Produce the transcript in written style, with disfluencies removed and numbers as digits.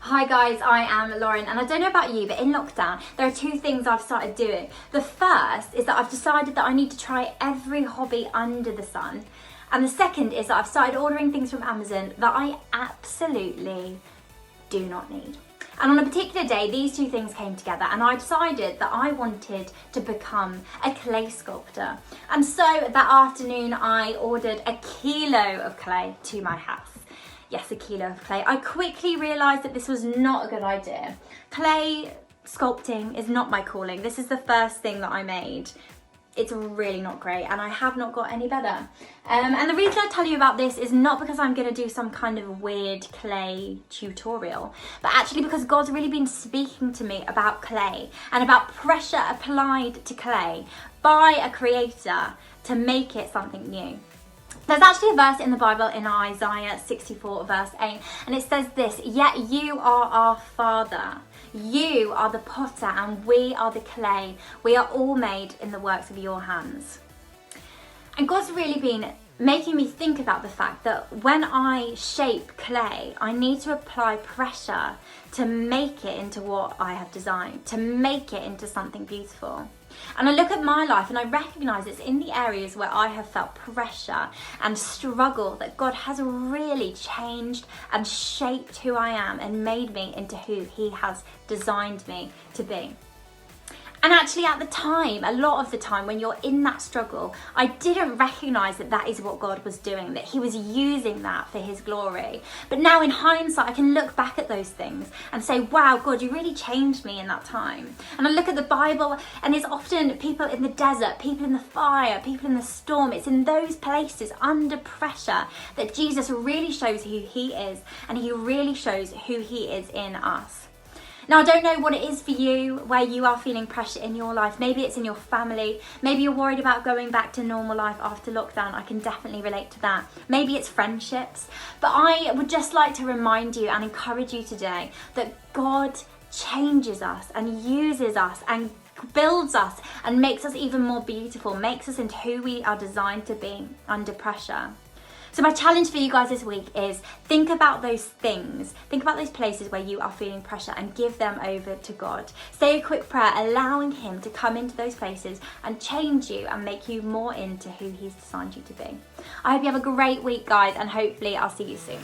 Hi guys, I am Lauren, and I don't know about you, but in lockdown there are two things I've started doing. The first is that I've decided that I need to try every hobby under the sun, and the second is that I've started ordering things from Amazon that I absolutely do not need. And on a particular day, these two things came together, and I decided that I wanted to become a clay sculptor. And so that afternoon I ordered a kilo of clay to my house. Yes, a kilo of clay. I quickly realised that this was not a good idea. Clay sculpting is not my calling. This is the first thing that I made. It's really not great, and I have not got any better. And the reason I tell you about this is not because I'm going to do some kind of weird clay tutorial, but actually because God's really been speaking to me about clay and about pressure applied to clay by a creator to make it something new. There's actually a verse in the Bible in Isaiah 64 verse 8, and it says this: "Yet you are our Father, you are the potter and we are the clay. We are all made in the works of your hands." And God's really been making me think about the fact that when I shape clay, I need to apply pressure to make it into what I have designed, to make it into something beautiful. And I look at my life and I recognise it's in the areas where I have felt pressure and struggle that God has really changed and shaped who I am and made me into who He has designed me to be. And actually at the time, a lot of the time when you're in that struggle, I didn't recognise that that is what God was doing, that He was using that for His glory. But now in hindsight, I can look back at those things and say, wow, God, you really changed me in that time. And I look at the Bible and it's often people in the desert, people in the fire, people in the storm. It's in those places under pressure that Jesus really shows who He is, and He really shows who He is in us. Now, I don't know what it is for you, where you are feeling pressure in your life. Maybe it's in your family. Maybe you're worried about going back to normal life after lockdown. I can definitely relate to that. Maybe it's friendships. But I would just like to remind you and encourage you today that God changes us and uses us and builds us and makes us even more beautiful, makes us into who we are designed to be under pressure. So my challenge for you guys this week is think about those things, think about those places where you are feeling pressure and give them over to God. Say a quick prayer, allowing Him to come into those places and change you and make you more into who He's designed you to be. I hope you have a great week, guys, and hopefully I'll see you soon.